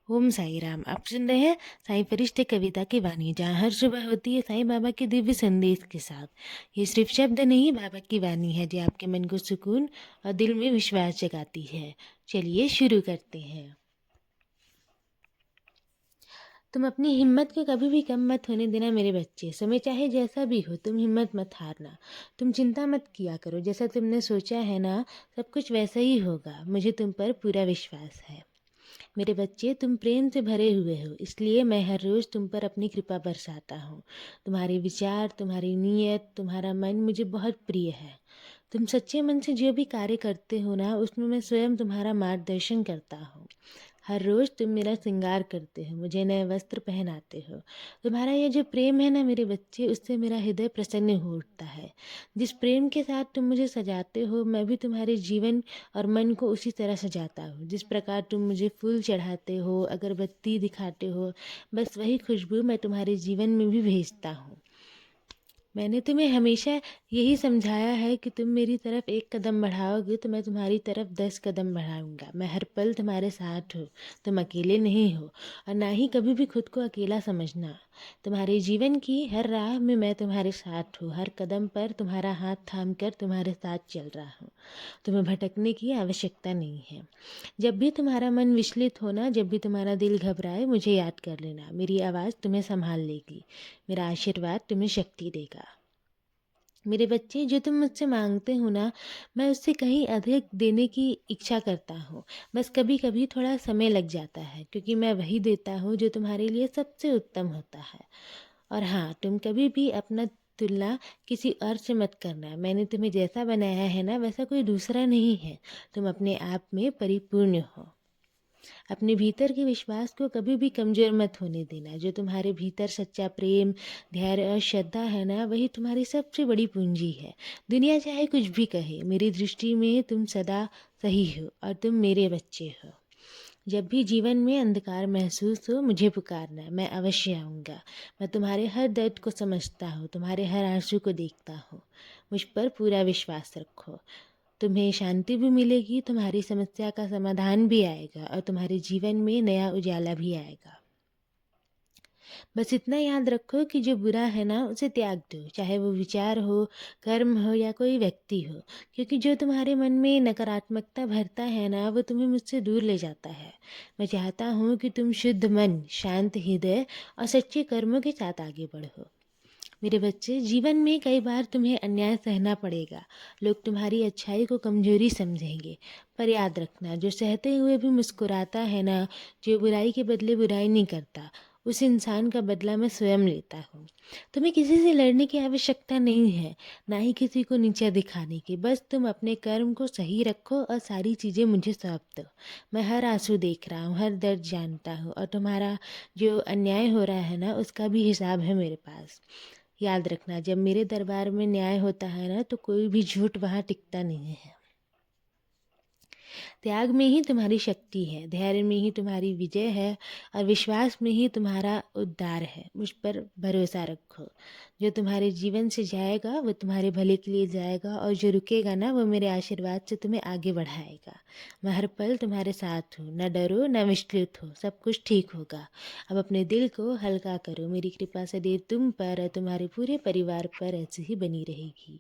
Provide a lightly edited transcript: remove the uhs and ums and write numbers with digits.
ओम साई राम। आप सुन रहे हैं साईं फरिश्ते कविता की वाणी, जहाँ हर सुबह होती है साईं बाबा के दिव्य संदेश के साथ। ये सिर्फ शब्द नहीं, बाबा की वाणी है जो आपके मन को सुकून और दिल में विश्वास जगाती है। चलिए शुरू करते हैं। तुम अपनी हिम्मत को कभी भी कम मत होने देना मेरे बच्चे। समय चाहे जैसा भी हो, तुम हिम्मत मत हारना। तुम चिंता मत किया करो, जैसा तुमने सोचा है ना, सब कुछ वैसा ही होगा। मुझे तुम पर पूरा विश्वास है। मेरे बच्चे, तुम प्रेम से भरे हुए हो, इसलिए मैं हर रोज़ तुम पर अपनी कृपा बरसाता हूँ। तुम्हारे विचार, तुम्हारी नीयत, तुम्हारा मन मुझे बहुत प्रिय है। तुम सच्चे मन से जो भी कार्य करते हो ना, उसमें मैं स्वयं तुम्हारा मार्गदर्शन करता हूँ। हर रोज़ तुम मेरा श्रृंगार करते हो, मुझे नए वस्त्र पहनाते हो। तुम्हारा ये जो प्रेम है ना मेरे बच्चे, उससे मेरा हृदय प्रसन्न हो उठता है। जिस प्रेम के साथ तुम मुझे सजाते हो, मैं भी तुम्हारे जीवन और मन को उसी तरह सजाता हूँ। जिस प्रकार तुम मुझे फूल चढ़ाते हो, अगरबत्ती दिखाते हो, बस वही खुशबू मैं तुम्हारे जीवन में भी भेजता हूँ। मैंने तुम्हें हमेशा यही समझाया है कि तुम मेरी तरफ एक कदम बढ़ाओगे तो मैं तुम्हारी तरफ 10 कदम बढ़ाऊंगा। मैं हर पल तुम्हारे साथ हूँ। तुम अकेले नहीं हो, और ना ही कभी भी खुद को अकेला समझना। तुम्हारे जीवन की हर राह में मैं तुम्हारे साथ हूँ। हर कदम पर तुम्हारा हाथ थाम कर तुम्हारे साथ चल रहा हूँ। तुम्हें भटकने की आवश्यकता नहीं है। जब भी तुम्हारा मन विचलित हो ना, जब भी तुम्हारा दिल घबराए, मुझे याद कर लेना। मेरी आवाज़ तुम्हें संभाल लेगी। मेरा आशीर्वाद तुम्हें शक्ति देगा। मेरे बच्चे, जो तुम मुझसे मांगते हो ना, मैं उससे कहीं अधिक देने की इच्छा करता हूँ। बस कभी कभी थोड़ा समय लग जाता है, क्योंकि मैं वही देता हूँ जो तुम्हारे लिए सबसे उत्तम होता है। और हाँ, तुम कभी भी अपना तुलना किसी और से मत करना। मैंने तुम्हें जैसा बनाया है ना, वैसा कोई दूसरा नहीं है। तुम अपने आप में परिपूर्ण हो। अपने भीतर के विश्वास को कभी भी कमज़ोर मत होने देना। जो तुम्हारे भीतर सच्चा प्रेम, धैर्य और श्रद्धा है ना, वही तुम्हारी सबसे बड़ी पूंजी है। दुनिया चाहे कुछ भी कहे, मेरी दृष्टि में तुम सदा सही हो और तुम मेरे बच्चे हो। जब भी जीवन में अंधकार महसूस हो, मुझे पुकारना, मैं अवश्य आऊँगा। मैं तुम्हारे हर दर्द को समझता हूँ, तुम्हारे हर आंसू को देखता हूँ। मुझ पर पूरा विश्वास रखो। तुम्हें शांति भी मिलेगी, तुम्हारी समस्या का समाधान भी आएगा और तुम्हारे जीवन में नया उजाला भी आएगा। बस इतना याद रखो कि जो बुरा है ना, उसे त्याग दो, चाहे वो विचार हो, कर्म हो या कोई व्यक्ति हो। क्योंकि जो तुम्हारे मन में नकारात्मकता भरता है ना, वो तुम्हें मुझसे दूर ले जाता है। मैं चाहता हूँ कि तुम शुद्ध मन, शांत हृदय और सच्चे कर्मों के साथ आगे बढ़ो। मेरे बच्चे, जीवन में कई बार तुम्हें अन्याय सहना पड़ेगा। लोग तुम्हारी अच्छाई को कमजोरी समझेंगे, पर याद रखना, जो सहते हुए भी मुस्कुराता है ना, जो बुराई के बदले बुराई नहीं करता, उस इंसान का बदला मैं स्वयं लेता हूँ। तुम्हें किसी से लड़ने की आवश्यकता नहीं है, ना ही किसी को नीचा दिखाने की। बस तुम अपने कर्म को सही रखो और सारी चीज़ें मुझे सौंप दो। मैं हर आंसू देख रहा हूँ, हर दर्द जानता हूँ, और तुम्हारा जो अन्याय हो रहा है ना, उसका भी हिसाब है मेरे पास। याद रखना, जब मेरे दरबार में न्याय होता है ना, तो कोई भी झूठ वहाँ टिकता नहीं है। त्याग में ही तुम्हारी शक्ति है, धैर्य में ही तुम्हारी विजय है, और विश्वास में ही तुम्हारा उद्धार है। मुझ पर भरोसा रखो। जो तुम्हारे जीवन से जाएगा वो तुम्हारे भले के लिए जाएगा, और जो रुकेगा ना, वो मेरे आशीर्वाद से तुम्हें आगे बढ़ाएगा। मैं हर पल तुम्हारे साथ हूँ। न डरो, न विचलित हो, सब कुछ ठीक होगा। अब अपने दिल को हल्का करो। मेरी कृपा सदैव तुम पर और तुम्हारे पूरे परिवार पर ऐसी ही बनी रहेगी।